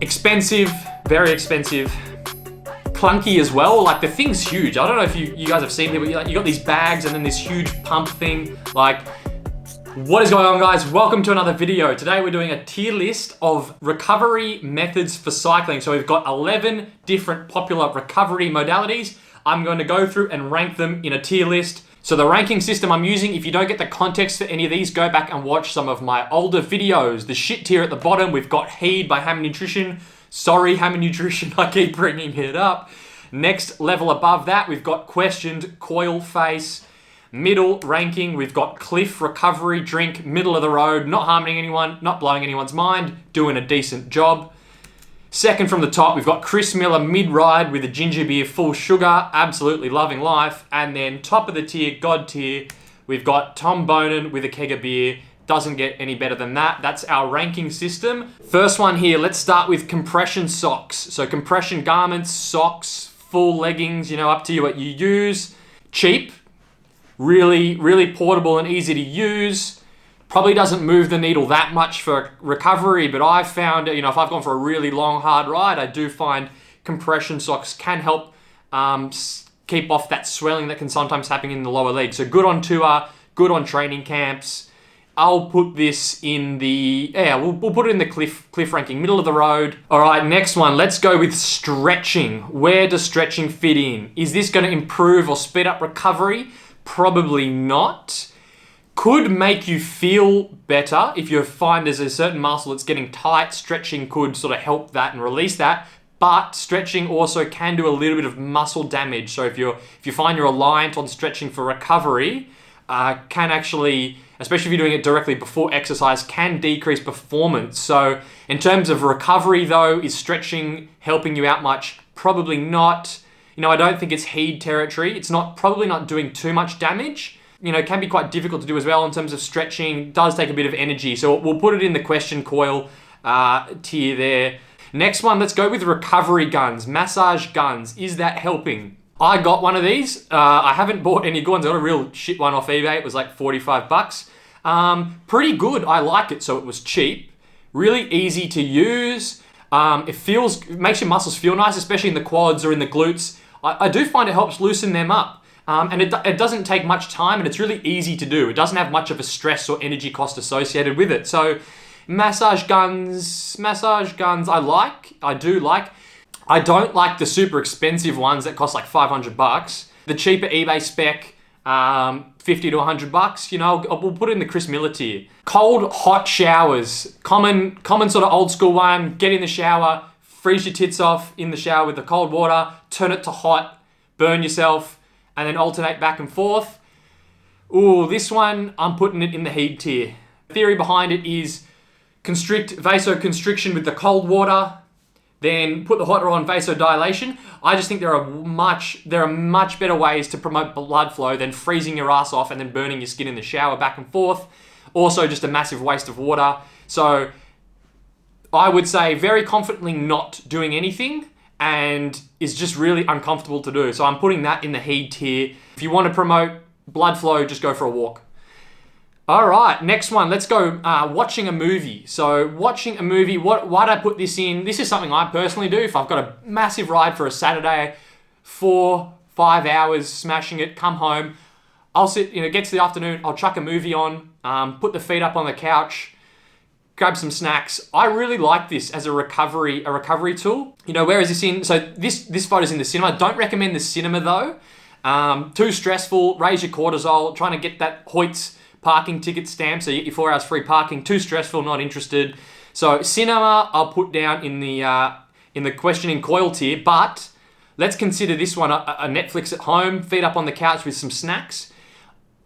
Expensive, very expensive. Clunky as well, like the thing's huge. I don't know if you guys have seen it, but you got these bags and then this huge pump thing. Like, what is going on, guys? Welcome to another video. Today we're doing a tier list of recovery methods for cycling. So we've got 11 different popular recovery modalities. I'm going to go through and rank them in a tier list. So the ranking system I'm using, if you don't get the context for any of these, go back and watch some of my older videos. The shit tier at the bottom, we've got Heed by Hammer Nutrition. Sorry, Hammer Nutrition, I keep bringing it up. Next level above that, we've got Questioned, Coil Face. Middle ranking, we've got Cliff Recovery Drink, middle of the road, not harming anyone, not blowing anyone's mind, doing a decent job. Second from the top, we've got Chris Miller mid-ride with a ginger beer full sugar, absolutely loving life. And then top of the tier, God tier, we've got Tom Bonin with a keg of beer. Doesn't get any better than that. That's our ranking system. First one here, let's start with compression socks. So compression garments, socks, full leggings, up to you what you use. Cheap, really, really portable and easy to use. Probably doesn't move the needle that much for recovery, but I've found, if I've gone for a really long, hard ride, I do find compression socks can help keep off that swelling that can sometimes happen in the lower leg. So good on tour, good on training camps. I'll put this in the, we'll put it in the cliff ranking, middle of the road. All right, next one, let's go with stretching. Where does stretching fit in? Is this gonna improve or speed up recovery? Probably not. Could make you feel better if you find there's a certain muscle that's getting tight. Stretching could sort of help that and release that. But stretching also can do a little bit of muscle damage. So if you find you're reliant on stretching for recovery, can actually, especially if you're doing it directly before exercise, can decrease performance. So in terms of recovery though, is stretching helping you out much? Probably not. I don't think it's Heed territory. It's probably not doing too much damage. It can be quite difficult to do as well in terms of stretching. It does take a bit of energy. So we'll put it in the question coil tier there. Next one, let's go with recovery guns, massage guns. Is that helping? I got one of these. I haven't bought any good ones. I got a real shit one off eBay. It was like 45 bucks. Pretty good. I like it. So it was cheap, really easy to use. It makes your muscles feel nice, especially in the quads or in the glutes. I do find it helps loosen them up. And it doesn't take much time and it's really easy to do. It doesn't have much of a stress or energy cost associated with it. So massage guns I do like. I don't like the super expensive ones that cost like 500 bucks. The cheaper eBay spec, 50 to 100 bucks, we'll put it in the Chris Miller tier. Cold, hot showers. Common sort of old school one. Get in the shower, freeze your tits off in the shower with the cold water, turn it to hot, burn yourself, and then alternate back and forth. Ooh, this one, I'm putting it in the Heed tier. The theory behind it is vasoconstriction with the cold water, then put the hot water on vasodilation. I just think there are much better ways to promote blood flow than freezing your ass off and then burning your skin in the shower back and forth. Also just a massive waste of water. So I would say very confidently not doing anything and is just really uncomfortable to do. So I'm putting that in the Heed tier. If you want to promote blood flow, just go for a walk. All right, next one, let's go watching a movie. So watching a movie, why'd I put this in? This is something I personally do. If I've got a massive ride for a Saturday, 4-5 hours, smashing it, come home, I'll sit, get to the afternoon, I'll chuck a movie on, put the feet up on the couch, grab some snacks. I really like this as a recovery tool. Where is this in? So this photo's in the cinema. Don't recommend the cinema though. Too stressful, raise your cortisol, trying to get that Hoyt's parking ticket stamp so you get your 4 hours free parking. Too stressful, not interested. So cinema, I'll put down in the questioning coil tier, but let's consider this one a Netflix at home, feet up on the couch with some snacks.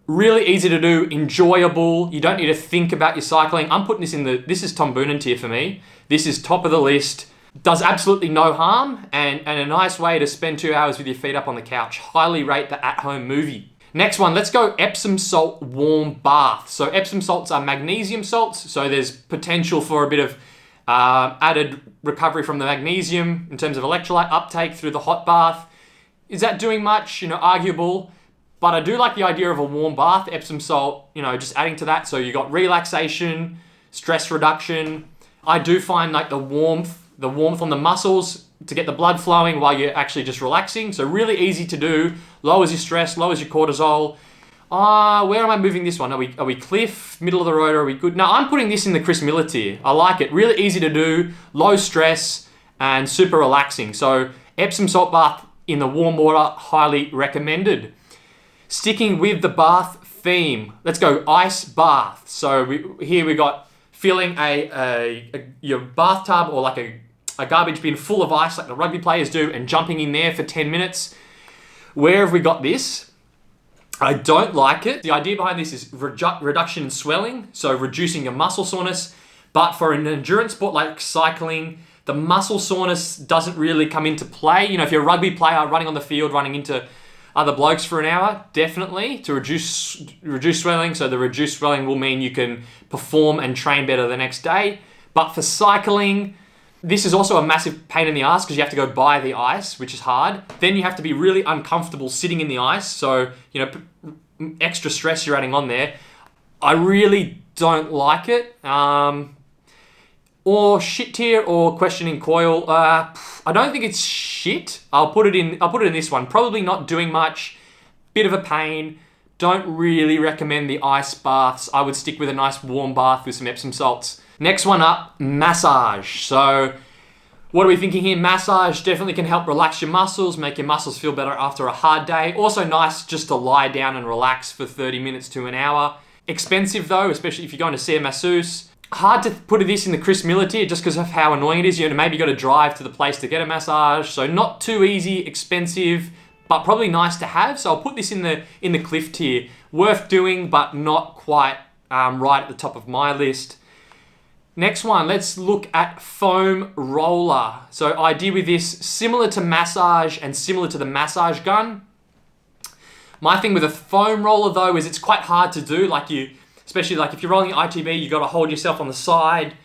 Really easy to do, enjoyable. You don't need to think about your cycling. I'm putting this this is Tom Bonin tier for me. This is top of the list. Does absolutely no harm and a nice way to spend 2 hours with your feet up on the couch. Highly rate the at-home movie. Next one, let's go Epsom salt warm bath. So Epsom salts are magnesium salts. So there's potential for a bit of added recovery from the magnesium in terms of electrolyte uptake through the hot bath. Is that doing much? Arguable. But I do like the idea of a warm bath, Epsom salt, just adding to that. So you got relaxation, stress reduction. I do find like the warmth the warmth on the muscles to get the blood flowing while you're actually just relaxing. So really easy to do. Lowers your stress, lowers your cortisol. Where am I moving this one? Are we cliff, middle of the road, or are we good? No, I'm putting this in the Chris Miller tier. I like it. Really easy to do, low stress, and super relaxing. So Epsom salt bath in the warm water, highly recommended. Sticking with the bath theme, let's go ice bath. So here we got filling your bathtub or like a garbage bin full of ice like the rugby players do and jumping in there for 10 minutes. Where have we got this? I don't like it. The idea behind this is reduction in swelling, so reducing your muscle soreness. But for an endurance sport like cycling, the muscle soreness doesn't really come into play. You know, if you're a rugby player running on the field, running into other blokes for an hour, definitely to reduce swelling. So the reduced swelling will mean you can perform and train better the next day. But for cycling, this is also a massive pain in the ass because you have to go buy the ice, which is hard. Then you have to be really uncomfortable sitting in the ice. So, you know, extra stress you're adding on there. I really don't like it. Or shit tier or questioning coil. I don't think it's shit. I'll put it in this one. Probably not doing much. Bit of a pain. Don't really recommend the ice baths. I would stick with a nice warm bath with some Epsom salts. Next one up, massage. So what are we thinking here? Massage definitely can help relax your muscles, make your muscles feel better after a hard day. Also nice just to lie down and relax for 30 minutes to an hour. Expensive though, especially if you're going to see a masseuse. Hard to put this in the Chris Miller tier just because of how annoying it is. You know, maybe you got to drive to the place to get a massage. So not too easy, expensive, but probably nice to have. So I'll put this in the cliff tier. Worth doing, but not quite right at the top of my list. Next one, let's look at foam roller. So idea with this, similar to massage and similar to the massage gun. My thing with a foam roller though is it's quite hard to do. Especially like if you're rolling ITB, you got to hold yourself on the side.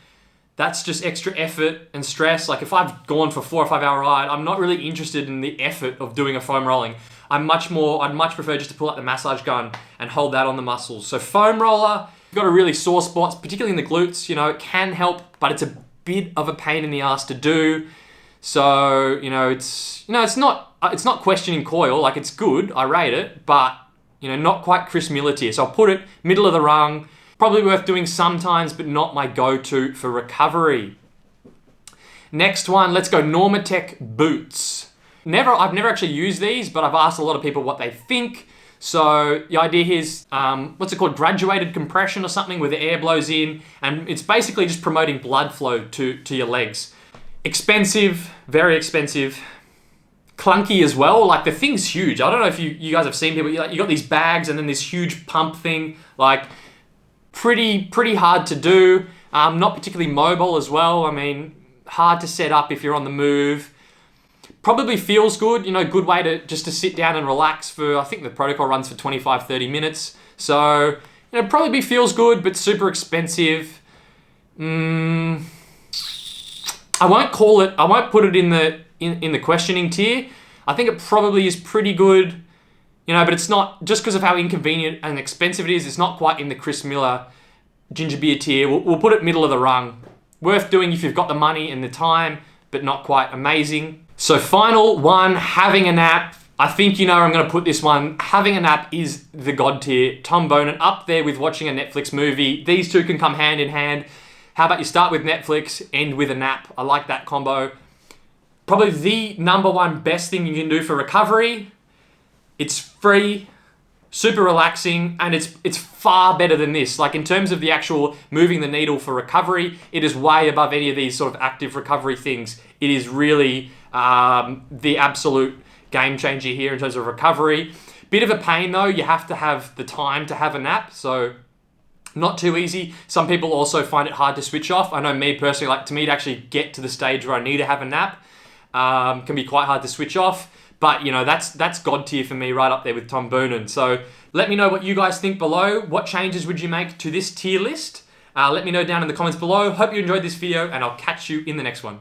That's just extra effort and stress. Like if I've gone for 4 or 5 hour ride, I'm not really interested in the effort of doing a foam rolling. I'd much prefer just to pull out the massage gun and hold that on the muscles. So foam roller, you've got a really sore spots, particularly in the glutes, you know, it can help, but it's a bit of a pain in the ass to do. So, it's not questioning coil, like it's good, I rate it, but not quite Chris Miller tier. So I'll put it middle of the rung. Probably worth doing sometimes, but not my go-to for recovery. Next one, let's go Normatec boots. I've never actually used these, but I've asked a lot of people what they think. So the idea here is, what's it called? Graduated compression or something where the air blows in. And it's basically just promoting blood flow to your legs. Expensive, very expensive. Clunky as well. Like the thing's huge. I don't know if you guys have seen people, you got these bags and then this huge pump thing, like pretty hard to do. Not particularly mobile as well. I mean, hard to set up if you're on the move. Probably feels good, good way to sit down and relax for, I think the protocol runs for 25, 30 minutes. So, probably feels good, but super expensive. I won't put it in the questioning tier. I think it probably is pretty good, but it's not, just because of how inconvenient and expensive it is, it's not quite in the Chris Miller ginger beer tier. We'll put it middle of the rung. Worth doing if you've got the money and the time, but not quite amazing. So final one, having a nap. I think I'm going to put this one. Having a nap is the god tier. Tom Bonan up there with watching a Netflix movie. These two can come hand in hand. How about you start with Netflix, end with a nap? I like that combo. Probably the number one best thing you can do for recovery. It's free, super relaxing, and it's far better than this. Like in terms of the actual moving the needle for recovery, it is way above any of these sort of active recovery things. It is really the absolute game changer here in terms of recovery. Bit of a pain though, you have to have the time to have a nap, so not too easy. Some people also find it hard to switch off. I know me personally, to me to actually get to the stage where I need to have a nap can be quite hard to switch off. But that's god tier for me, right up there with Tom Boonen. So let me know what you guys think below. What changes would you make to this tier list? Let me know down in the comments below. Hope you enjoyed this video, and I'll catch you in the next one.